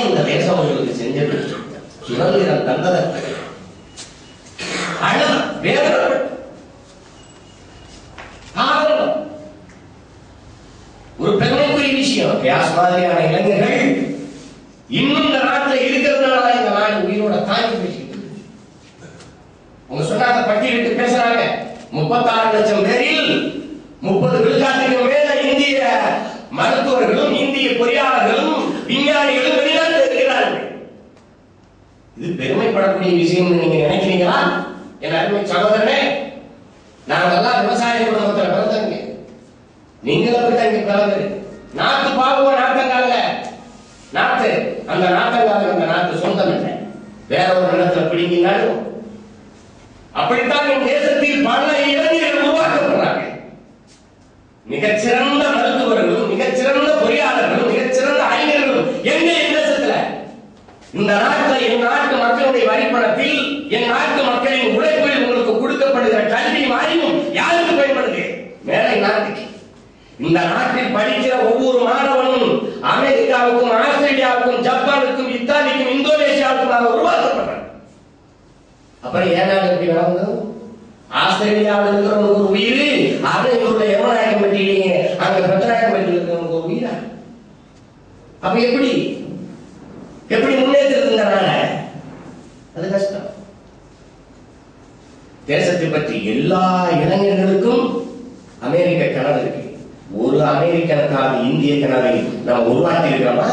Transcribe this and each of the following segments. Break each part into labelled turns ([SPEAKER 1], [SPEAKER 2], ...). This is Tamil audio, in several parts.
[SPEAKER 1] இந்த தேசம் அவர்களுக்கு செஞ்சது சுதந்திரம் தந்ததற்கு ஒரு பெருமைக்குரிய விஷயம். வியாஸ் மாதிரியான இளைஞர்கள் இன்னும் இந்த நாட்டில் இருக்கிறதுனால இந்த நாடு உயிரோட தாங்கி பேசிக்கிட்டு அவங்க சொன்னாங்க, பட்டியலிட்டு பேசுறாங்க. 36 லட்சம் பேரில் 30 விழுக்காட்டுக்கு மேல இந்திய மருத்துவர்களும் இந்திய பொறியாளர்களும் விஞ்ஞானிகளும் வெளிநாட்டில் இருக்கிறார்கள். இது பெருமைப்படக்கூடிய விஷயம் நீங்க நினைக்கிறீங்களா? என் அருமை சகோதரனே, நாங்கெல்லாம் விவசாய குடும்பத்தில் பிறந்தவங்க. நீங்களும் அப்படித்தாங்க பிறந்தது. நாட்டு பாவ நாட்டங்கால நாட்டு அந்த நாட்டங்கால அந்த நாட்டு சொந்தம் இல்லை, வேற ஒரு நிலத்தில் பிடிங்கினாலும். அப்படித்தான் என் தேசத்தில் பல இளைஞர்கள் உருவாக்கப்படுறாங்க. மிகச்சிறந்த மருத்துவர்களும் மிகச்சிறந்த பொறியாளர்களும் மிகச்சிறந்த அறிஞர்களும் எங்க என் தேசத்துல? இந்த நாட்டில் என் நாட்டு மக்களுடைய வரிப்பணத்தில் என் நாட்டு மக்களின் உழைப்பில் உங்களுக்கு கொடுக்கப்படுகிற கல்வி அறிவும் யாருக்கு பயன்படுது? மேலை நாட்டுக்கு. இந்த நாட்டில் படிக்கிற ஒவ்வொரு மாணவனும் அமெரிக்காவுக்கும் ஆஸ்திரேலியாவுக்கும் ஜப்பானுக்கும் இத்தாலிக்கும் இந்தோனேஷியாவுக்கும் உருவாக்கப்படுறாங்க. அப்புறம் ஏன் நாடு எப்படி வளர்ந்தது? ஆஸ்திரேலியாவில் இருக்கிறவங்களுக்கு ஒரு உயிர், அவங்களுடைய எமநாயகம் பட்டியலீங்க அங்க பெத்தநாயகம் பட்டியல் இருக்கிறவங்களுக்கு ஒரு உயிரா? அப்ப எப்படி எப்படி முன்னேற்றதுங்கிறனால அது கஷ்டம். தேசத்தை பற்றி எல்லா இளைஞர்களுக்கும் அமெரிக்க கனவு இருக்கு. ஒரு அமெரிக்கனுக்காக இந்திய கனவை நாம் உருவாக்கி இருக்கிறோமா?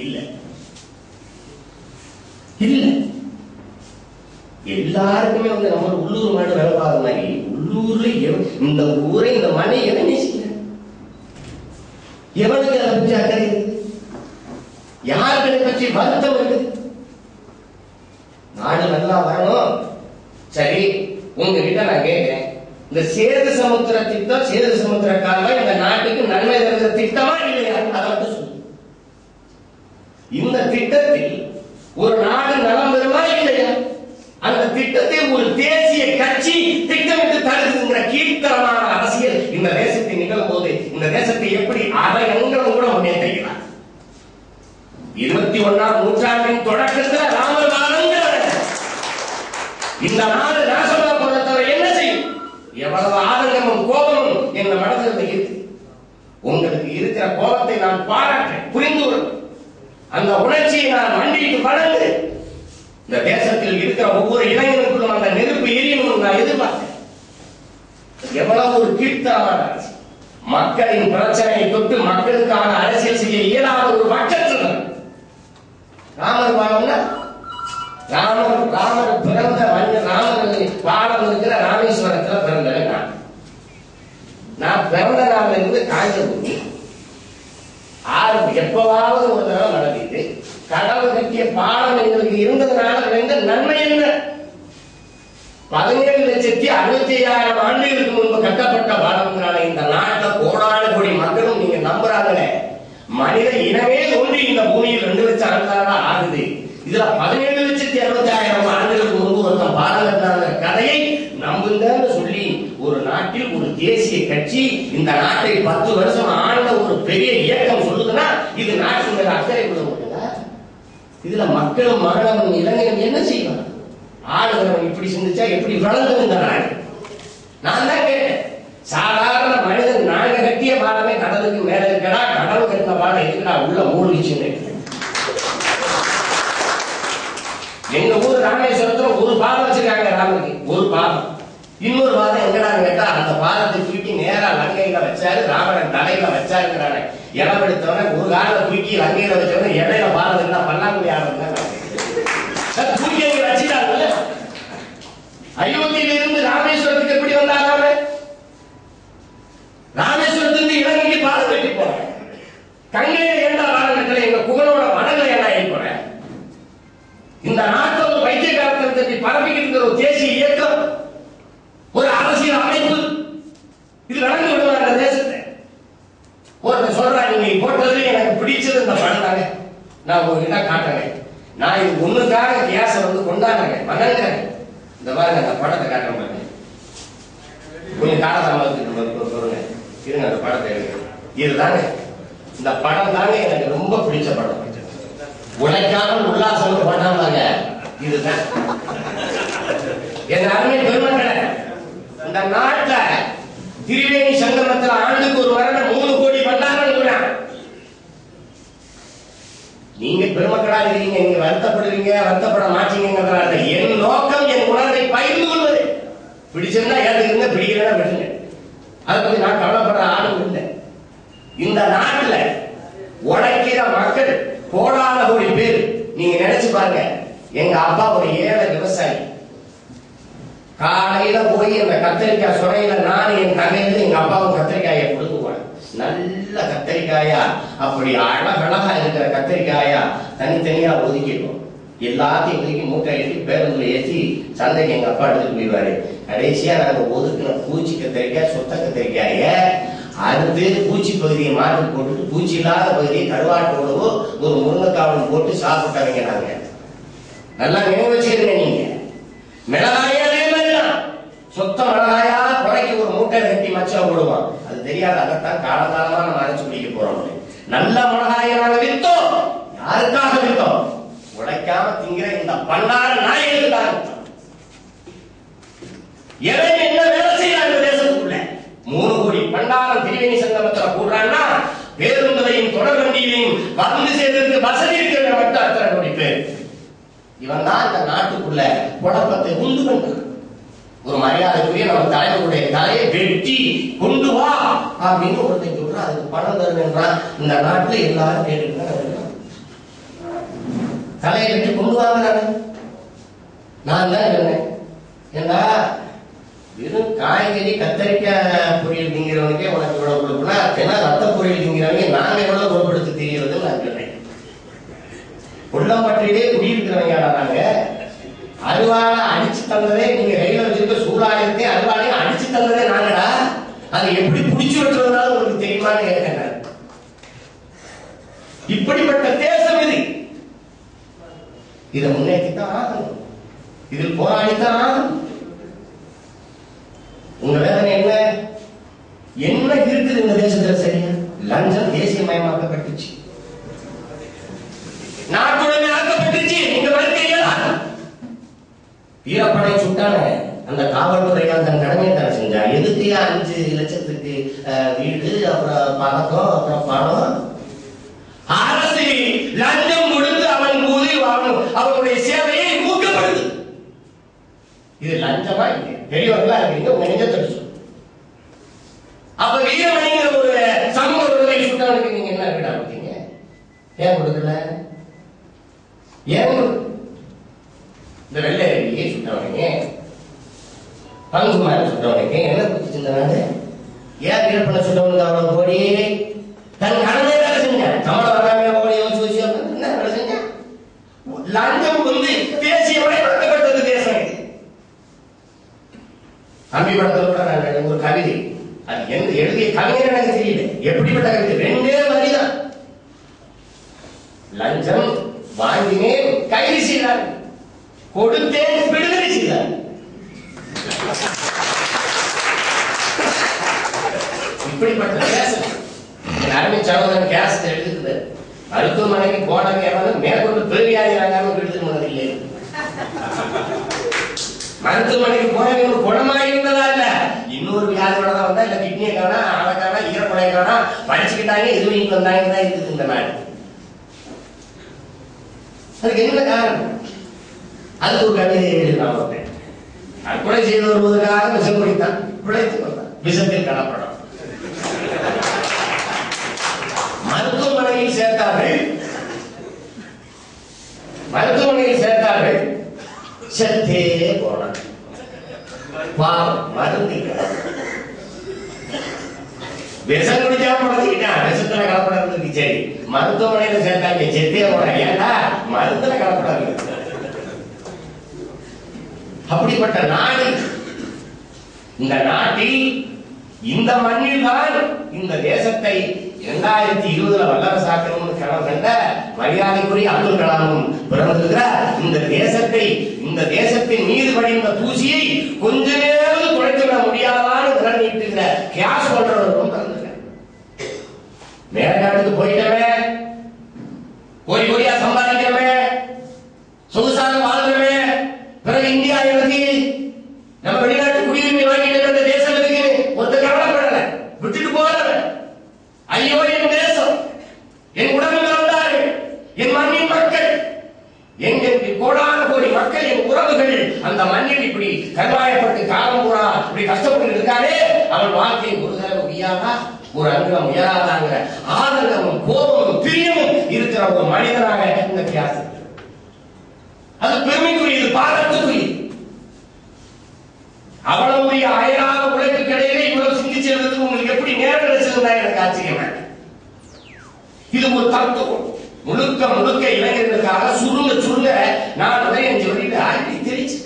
[SPEAKER 1] இல்ல இல்ல. எல்லாருக்குமே வந்து நம்ம உள்ளூர் மாடு வேலை பார்த்த மாதிரி உள்ளூர்ல இந்த ஊரை இந்த மண்ணை எவன் நேசிக்கிற? எவனுக்கு அதை பற்றி அக்கறை இருக்குது? யாருக்கு அதை பற்றி வருத்தம் இருக்குது? நாடு நல்லா வரணும். சரி, உங்ககிட்ட நான் கேட்கிறேன், இந்த சேது சமுத்திர திட்டம், சேது சமுத்திர கால்வாய் இந்த நாட்டுக்கு நன்மை தருகிற திட்டமா இல்லையா? அதை மட்டும் சொல்லு. இந்த திட்டத்தில் ஒரு நாடு நலம் பெறுமா இல்லையா? அந்த திட்டத்தை ஒரு தேசிய கட்சி திட்டமிட்டு தடுக்குங்கிற கீழ்த்தரமான அரசியல் இந்த தேசத்தை நிகழும் போது இந்த தேசத்தை எப்படி அதை அங்கலம் கூட முன்னேற்றுகிறார்? 21ஆம் நூற்றாண்டின் தொடக்கத்தில் ராமர் இந்த நாடு நாசமா போனதை என்ன செய்யும்? எவ்வளவு ஆதங்கமும் கோபமும் என் மனதில் இருக்கு. உங்களுக்கு இருக்கிற கோபத்தை நான் பாராட்டேன், புரிந்து அந்த உணர்ச்சியை நான் மண்டிட்டு வளர்ந்து இந்த தேசத்தில் இருக்கிற ஒவ்வொரு இளைஞருக்கும் அந்த நெருப்பு எரியணும் நான் எதிர்பார்த்தேன். எவ்வளவு ஒரு கீழ்த்தரமான அரசு! மக்களின் பிரச்சனையை தொட்டு மக்களுக்கான அரசியல் செய்ய இயலாத ஒரு பட்சத்தில் ராமர் பாலம்னா ராமர் பிறந்த ராமர் பாலம் இருக்கிற ராமேஸ்வரத்தில் பிறந்தவன் நான் பிறந்த நாள்ல இருந்து காய்ச்ச பூமி எப்பவாவது ஒரு தடவை நடந்தது. கடவுள் கட்டிய பாலம் எங்களுக்கு இருந்ததுனால விளைந்த நன்மை என்ன? 17,65,000 ஆண்டுகளுக்கு முன்பு கட்டப்பட்ட பாலம்னால இந்த நாட்டில் கோடான கோடி மக்களும் நீங்க நம்புறாங்களே, மனித இனமே தோன்றி இந்த பூமியில் 2 லட்சம் ஆண்டுகளா ஆகுது. இதுல 17,60,000 ஆண்டுகளுக்கு முன்பு ஒருத்தன் பாலம் கட்டின கதையை நம்புங்கன்னு சொல்லி ஒரு நாட்டில் ஒரு தேசிய கட்சி இந்த நாட்டை 10 வருஷம் ஆண்ட ஒரு பெரிய இயக்கம் சொல்லுதுன்னா இது நாட்டின் மேல அக்கறை கொள்ள முடியுதா? இதுல மக்களும் மாணவன் இளைஞர்கள் என்ன செய்வாங்க? ஆளுகிறவன் இப்படி சிந்திச்சா எப்படி வளர்ந்து நாடு? நான் தான் கேட்டேன், சாதாரண மனிதன் நாங்க கட்டிய பாலமே கடலுக்கு மேல இருக்கடா, கடல் கட்டின பாலம் இருக்குடா உள்ள மூழ்கிச்சுன்னு. எங்க ஊர் ராமேஸ்வரத்துல ஒரு பாலம் வச்சிருக்காங்க, ராமருக்கு ஒரு பாலம். இன்னொரு பாலம் எங்கடா கேட்டா அந்த பாலத்தை தூக்கி நேரா லங்கையில வச்சாரு, ராவணன் தலையில வச்சாருங்கிறாங்க. இடமெடுத்தவன ஒரு கால தூக்கி லங்கையில வச்சவன இடையில பாலம் இருந்தா பல்லாங்குடி ஆரம்பிச்சாங்க. தூக்கி வச்சுட்டாங்கல்ல. அயோத்தியிலிருந்து ராமேஸ்வரத்துக்கு எப்படி வந்தாங்க? ராமேஸ்வரத்திலிருந்து இலங்கைக்கு பாலம் கட்டி போறேன். கங்கையில ஏண்டா பாலம் கட்டல? எங்க புகழோட வடங்களை என்ன ஆகி போறேன்? இந்த நாட்டில் ஒரு பைத்தியக்காரத்தை பரப்பிக்கிட்டு ஒரு தேசிய இயக்கம், ஒரு அரசியல் அமைப்பு, இது நடந்து விடுவாங்க இந்த தேசத்தை. ஒருத்தர் சொல்றாங்க, நீங்க போட்டதுல எனக்கு பிடிச்சது இந்த படம் தாங்க, நான் உங்ககிட்ட காட்டுறேன். நான் இது ஒண்ணுக்காக கேஸ வந்து கொண்டாடுறேன் மகன்கிறேன். இந்த மாதிரி அந்த படத்தை காட்டுற மாதிரி கொஞ்சம் காலதாமதத்துக்கு சொல்லுங்க, இருங்க அந்த படத்தை எடுக்கிறேன். இதுதாங்க இந்த படம் தாங்க எனக்கு ரொம்ப பிடிச்ச படம். உழைக்காமல் உல்லாசம் பண்ணாமங்க. இதுதான் என் அருமை பெருமக்களே. இந்த நாட்டுல திரிவேணி சங்கமத்தில் ஆண்டுக்கு ஒரு வருடம் 3 கோடி பண்டாரம். நீங்க பெருமக்களா இருக்கீங்க, நீங்க வருத்தப்படுவீங்க, வருத்தப்பட மாட்டீங்கிறதுனால என் நோக்கம் என் உணர்வை பகிர்ந்து கொள்வது. பிடிச்சிருந்தா ஏற்றுக்குங்க, பிடிக்கலன்னா விட்டுங்க. அதை பத்தி நான் கவலைப்படுற ஆளும் இல்லை. இந்த நாட்டுல உழைக்கிற மக்கள் கோடான கோடி பேர். நீங்க நினைச்சு பாருங்க, எங்க அப்பா ஒரு ஏழை விவசாயி. காலையில போய் அந்த கத்திரிக்காய் சுரையில நானும் என் தங்கையில எங்க அப்பாவும் கத்திரிக்காயை கொடுக்குவாங்க. நல்ல கத்திரிக்காயா, அப்படி அழகழகா இருக்கிற கத்திரிக்காயா தனித்தனியா ஒதுக்கிடுவோம். எல்லாத்தையும் ஒதுக்கி மூட்டை ஏற்றி பேருந்துல ஏற்றி சந்தைக்கு எங்க அப்பா எடுத்துட்டு போயிடுவாரு. கடைசியா நாங்க ஒதுக்கின பூச்சி கத்திரிக்காய், சொத்த கத்திரிக்காய அறுத்து பூச்சி பகுதியை மாற்றி போட்டுட்டு பூச்சி இல்லாத பகுதியை கருவாட்டோடவோ ஒரு முருங்கைக்காவலும் போட்டு சாப்பிட்டாங்க. நாங்க நல்லா நினைவு வச்சுக்கிறீங்க. நீங்க மிளகாயே அதே மாதிரிதான். சொத்த மிளகாயா குறைக்கு ஒரு மூட்டை கட்டி மச்சம் போடுவான். அது தெரியாது. அதைத்தான் காலகாலமா நம்ம அரைச்சு குடிக்க போறோம். நல்ல மிளகாயை நாங்க வித்தோம். யாருக்காக வித்தோம்? உழைக்காம திங்கிற இந்த பண்டார நாயகத்துக்காக வித்தோம். எவன் என்ன வேலை செய்யறாங்க தேசத்துக்குள்ள? 3 கோடி பண்டாரம் திரிவேணி சங்கமத்தில் கூடுறான்னா பேருந்துலையும் தொடர் வண்டியிலையும் வந்து சேர்ந்ததுக்கு வசதி இருக்கிற மட்டும் அத்தனை கோடி பேர். இவன் தான் இந்த நாட்டுக்குள்ள குழப்பத்தை உண்டு பண்றான். ஒரு மரியாதைக்குரிய நம்ம தலைவருடைய தலையை வெட்டி கொண்டு வா அப்படின்னு ஒருத்தன் சொல்றான். அதுக்கு பணம் தருவேன்றான். இந்த நாட்டுல எல்லாரும் கேட்டுட்டு தலையை வெட்டி கொண்டு வாங்க. நான் தான் சொன்னேன், ஏன்னா வெறும் காய்கறி கத்தரிக்காய் பொரியல் திங்கிறவனுக்கே உனக்கு இவ்வளவு கொடுக்கணும், ஏன்னா ரத்த பொரியல் திங்கிறவங்க நாங்க எவ்வளவு பொருட்படுத்தி தெரியறதுன்னு நான் சொன்னேன். கொல்லப்பட்டிலே குடியிருக்கிறவங்க நாங்க. அருவாளை அடிச்சு தந்ததே நீங்க கையில வச்சிருக்க சூடாயத்தை அருவாளையும் அடிச்சு தந்ததே நாங்கடா. அதை எப்படி புடிச்சு வச்சுறதுனால உங்களுக்கு தெரியுமான்னு கேட்கிறேன். இப்படிப்பட்ட தேசம் இது. இதை முன்னேற்றித்தான் ஆகணும். இதில் போராடித்தான் ஆகணும். உங்க வேதனை என்ன? என்ன இருக்குது இந்த தேசத்துல? சரியா லஞ்சம் தேசியமயமாக்கப்பட்டுச்சு, நாட்டுடனே ஆக்கப்பட்டுச்சு. நீங்க மறுக்கையா? வீரப்படை சுட்டான அந்த காவல்துறையால் தன் கடமையை தான் செஞ்சா. எதுக்கு 5 லட்சத்துக்கு வீடு, அப்புறம் பணக்கம், அப்புறம் பணம்? அரசு லஞ்சம் கொடுத்து அவன் ஊதி வாங்கணும், அவனுடைய சேவையை ஊக்கப்படுது. இது லஞ்சமா? பெரியவர்களா இருக்கீங்க, உங்க நெஞ்சத்தை சொல்லு. அப்ப வீரமணிங்கிற ஒரு சமூக விடுதலை சுட்டவனுக்கு நீங்க என்ன விடா கொடுத்தீங்க? ஏன் கொடுக்கல? ஏன் இந்த வெள்ளை அருவியை சுட்டவனுங்க, பங்கு மாதிரி சுட்டவனுங்க என்ன கொடுத்துருந்தாங்க? ஏன் வீரப்பண்ண சுட்டவனுக்கு அவ்வளவு கோடி? தன் கடமை வேலை செஞ்சான். சம்பளம் வராம கோடி யோசிச்சு வச்சு என்ன வேலை செஞ்சான்? லஞ்சம் தேசியமயமாக்கப்பட்டது தேசம் இது. கம்பி படத்தில் கூட நான் ஒரு கவிதை, அது எந்த எழுதிய கவிஞர் எனக்கு தெரியல, எப்படிப்பட்ட கவிதை. 2 வரிதான். லஞ்சம் வாங்கினேன் கைது செய்தார், கொடுத்தேன் விடுதலை செய்தார். இப்படிப்பட்ட தேசம். அருமை சகோதரன் கேஸ் எழுதுகிறது. மருத்துவமனைக்கு போனவங்க மேற்கொண்டு பெருவியாதிராக விடுதல் இல்லை. மருத்துவமனைக்கு போனவங்க ஒரு குணமாக இருந்ததா இல்ல, இன்னொரு வியாதியோட தான் வந்தா, இல்ல கிட்னியை காணா, ஆளக்கானா, ஈரக்குலையை காணா, படிச்சுக்கிட்டாங்க, எதுவும் வந்தாங்க தான் இருக்குது இந்த நாடு. அதுக்கு என்ன காரணம்? அதுக்கு ஒரு கவிதை எழுதினான் ஒருத்தன். கொலை செய்து வருவதற்காக விஷம் குடித்தான், பிழைத்து வந்தான், விஷத்தில் காணப்படும். மருத்துவமனையில் சேர்த்தார்கள், மருத்துவமனையில் சேர்த்தார்கள், செத்தே போனான். பாவம், மருந்து விஷம் குடிச்சா பழச்சிக்கிட்டான், விஷத்துல கலப்படம் சரி. மருத்துவமனையில சேர்த்தாங்க, செத்தே போன. ஏன்னா மருந்துல கலப்படம். அப்படிப்பட்ட நாடு இந்த நாட்டில், இந்த மண்ணில் தான் இந்த தேசத்தை 2020 வல்லரசாக்கணும்னு கனவு கண்ட மரியாதைக்குரிய அப்துல் கலாமும் பிறந்திருக்கிறார். இந்த தேசத்தை, இந்த தேசத்தின் மீது படிந்த தூசியை கொஞ்ச நேரம் குறைத்துவிட முடியாதான்னு விரல் நீட்டுகிற கேஸ் போன்றவர்களும் பிறந்திருக்கிறார். மேற்காட்டுக்கு போயிட்டவன், கோடி கோடியா சம்பாதிக்கிறவன், சொகுசாக வாழ்றவே பிறகு இந்தியா இருக்கு, நம்ம வெளிநாட்டு குடியுரிமை வாங்கிட்டு தேசம் இருக்கு, ஒருத்தர் கவலைப்படல, விட்டுட்டு போறவன். ஐயோ என் தேசம், என் உடம்பில் வந்தார்கள், என் மண்ணின் மக்கள், எங்களுக்கு கோடான கோடி மக்கள், என் உறவுகள் அந்த மண்ணில் இப்படி கருவாயப்பட்டு காலம் பூரா இப்படி கஷ்டப்பட்டு இருக்காரே, அவன் வாழ்க்கை ஒரு தடவை உயராதா, ஒரு அங்கம் உயராதாங்கிற ஆதரவும் கோபமும் பிரியமும் இருக்கிற ஒரு மனிதனாக இந்த வியாசர். அது பெருமைக்குரியது, பாராட்டுக்குரியது. அவளுடைய அயராக உழைப்பு கிடையவே இவ்வளவு சிந்திச்சதுக்கு உங்களுக்கு எப்படி நேரம் கிடைச்சதுன்னா எனக்கு ஆச்சரியமா. இது ஒரு தத்துவம். முழுக்க முழுக்க இளைஞர்களுக்காக சுருங்க சுருங்க நான் சொல்லிட்டு ஆய்வு தெரிச்சு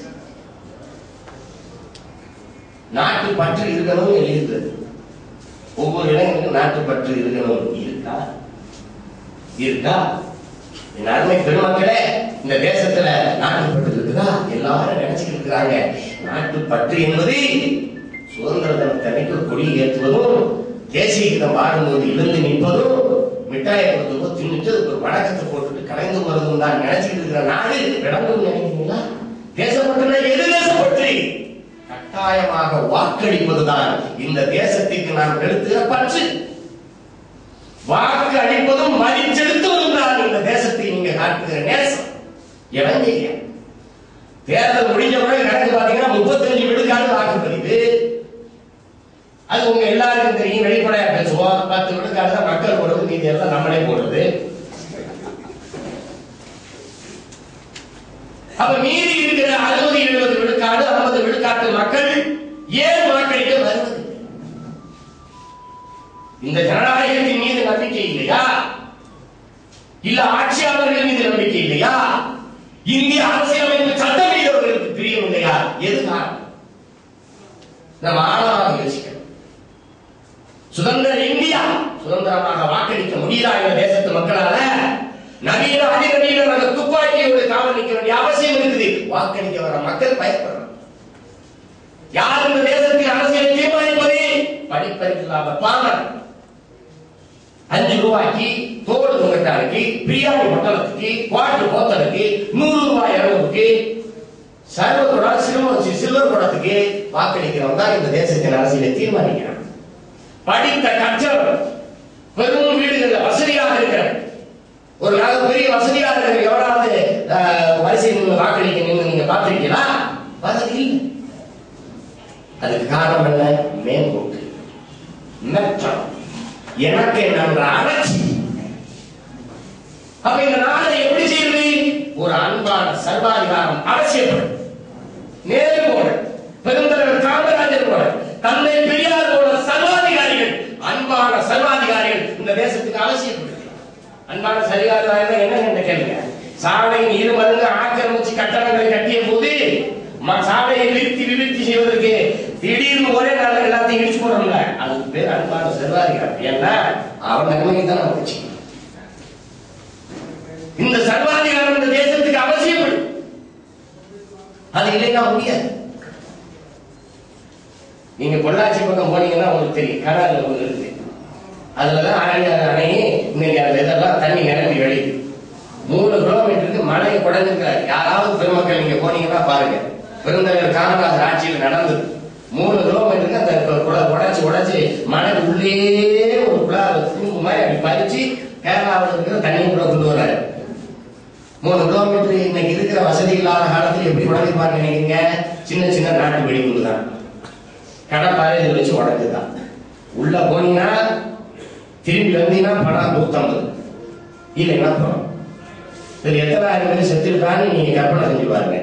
[SPEAKER 1] நாட்டு பற்று இருக்கணும் எழுதுறது. ஒவ்வொரு இளைஞருக்கும் நாட்டு பற்று இருக்கணும். இருக்கா? இருக்கா? என் அருமை பெருமக்களே, இந்த தேசத்துல நாட்டுப்பற்று இருக்குதா? எல்லாரும் நினைச்சுட்டு இருக்கிறாங்க. நாட்டுப்பற்று என்பது சுதந்திர தினத்தன்னைக்கு கொடி ஏற்றுவதும், தேசிய கீதம் பாடும்போது எழுந்து நிற்பதும், மிட்டாயை கொடுத்ததோ தின்னுட்டு ஒரு வணக்கத்தை போட்டுட்டு கலைந்து போறதும் தான் நினைச்சுட்டு இருக்கிற நாடு நடந்து நினைக்கிறீங்களா? தேசப்பற்றுனா எது தேசப்பற்று? கட்டாயமாக வாக்களிப்பதுதான் இந்த தேசத்துக்கு நாம் எடுத்துகிற பற்று. வாக்கு அளிப்பதும் மதிச்செலுத்துவதும் தான் இந்த தேசத்தை நீங்க காட்டுகிற நேசம். இளைஞர் தேர்தல் முடிஞ்ச பிறகு கணக்கு பாத்தீங்கன்னா 35 விழுக்காடு வாக்குப்பதிவு. அது உங்க எல்லாருக்கும் தெரியும், வெளிப்படையா பேசுவோம். 10 விழுக்காடு தான் மக்கள் போடுறது, மீதி எல்லாம் நம்மளே போடுறது. அப்ப மீதி இருக்கிற 60-70 விழுக்காடு 50 விழுக்காட்டு மக்கள் ஏன் வாக்களிக்க வருவது? இந்த ஜனநாயகத்தின் மீது நம்பிக்கை இல்லையா? இல்ல ஆட்சியாளர்கள் மீது நம்பிக்கை இல்லையா? இந்திய அரசியலமைப்பு சட்டம் மீது அவர்களுக்கு பிரியம் இல்லையா? எது காரணம்? நம்ம ஆழமாக யோசிக்கணும். சுதந்திர இந்தியா சுதந்திரமாக வாக்களிக்க முடியல இந்த தேசத்து மக்களால. நவீன அதிநவீன துப்பாக்கியோடு காவல் நிற்க வேண்டிய அவசியம் இருக்குது. வாக்களிக்க வர மக்கள் பயப்படுறாங்க. யார் இந்த தேசத்தின் அரசியலை தீர்மானிப்பது? படிப்பறிவில்லாத பாமரன். 5 ரூபாய்க்கு தோடு துங்கட்டாருக்கு, பிரியாணி பொட்டலத்துக்கு, குவாட்டு போத்தலுக்கு, 100 ரூபாய் அளவுக்கு, சில்வர் குடத்துக்கு வாக்களிக்கிறவங்க தான் இந்த தேசத்தின் அரசியலை தீர்மானிக்கிறார். படித்த கற்றவர், பெரும் வீடுகள் வசதியாக இருக்கிறார், ஒரு நாள் பெரிய வசதியாக இருக்கிற எவராவது வரிசை நின்று வாக்களிக்க நின்று நீங்க பார்த்திருக்கீங்களா? வசதி இல்லை. அதுக்கு காரணம் என்ன? மேம்போக்கு, மெத்தம், எனக்கு என்ற அலட்சி. அப்ப இந்த நாளை எப்படி செய்வது? ஒரு அன்பான சர்வாதிகாரம் அவசியப்படும். நேரு போல, பெருந்தலைவர் காமராஜர் போல, தந்தை பெரியார் போல சர்வாதிகாரிகள், அன்பான சர்வாதிகாரிகள் இந்த தேசத்துக்கு அவசியப்படும். அன்பான சர்வாதிகாரிகள் என்ன கேளுங்க. சாலையின் இரு மடங்கு ஆக்கிரமிச்சு கட்டணங்களை கட்டிய போது சாலையை விருத்தி செய்வதற்கு திடீர்னு ஒரே நாள் எல்லாத்தையும் இடிச்சு போறோம்ல, அதுக்கு பேர் அன்பான சர்வாதிகாரம். ஏன்னா அவன் நன்மையை தான் போச்சு. இந்த சர்வாதிகாரம் இந்த தேசத்துக்கு அவசியப்படும். அது இல்லைன்னா முடியாது. நீங்க பொள்ளாச்சி பக்கம் போனீங்கன்னா உங்களுக்கு தெரியும், கனால ஒன்று இருக்கு. அதுலதான் ஆழியார் அணை இன்னைக்கு அந்த இதெல்லாம் தண்ணி நிரம்பி வெளியுது. 3 கிலோமீட்டருக்கு மழையை குறைஞ்சிருக்கிறார். யாராவது பெருமக்கள் நீங்க போனீங்கன்னா பாருங்க, பெருந்தலைவர் காமராஜர் ஆட்சியில் நடந்தது. 3 கிலோமீட்டருக்கு அந்த உடைச்சு மழை உள்ளே ஒரு குழாவை தூங்கு மாதிரி அப்படி பறிச்சு கேரளாவில் இருக்கிற தண்ணியை கூட கொண்டு வர்றாரு. 3 கிலோமீட்டர் இன்னைக்கு இருக்கிற வசதி இல்லாத காலத்தில் எப்படி உடைப்பாரு நினைக்கிறீங்க? சின்ன சின்ன நாட்டு வெடிகுண்டு தான், கடற்பாறை வச்சு உடைச்சுதான். உள்ள போனீங்கன்னா திரும்பி வந்தீங்கன்னா பணம் 150 இல்லைன்னா பணம். இது எத்தனை ஆயிரம் பேர் செத்துருக்கான்னு நீங்க கற்பனை செஞ்சு பாருங்க.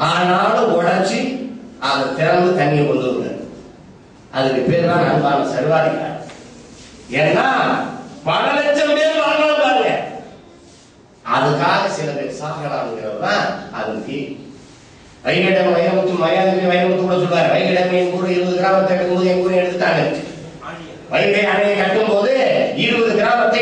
[SPEAKER 1] ஆனாலும் உடைச்சு அதை திறந்து தண்ணியை கொண்டு வருங்க. அதுக்கு பேர் தான் அன்பான சர்வாதிகாரம். ஏன்னா பல லட்சம் பேர் வாங்கலாம் பாருங்க, அதுக்காக சில பேர் சாகலாம்ங்கிறது தான் அது. வைகடம் வைரமுத்து மரியாதை வைரமுத்து கூட சொல்றாரு, வைகடம் என் ஊர் 20 கிராமத்தை எடுக்கும்போது என் ஊரை எடுத்துட்டாங்க. வைகை அணையை கட்டும் போது 20 கிராமத்தை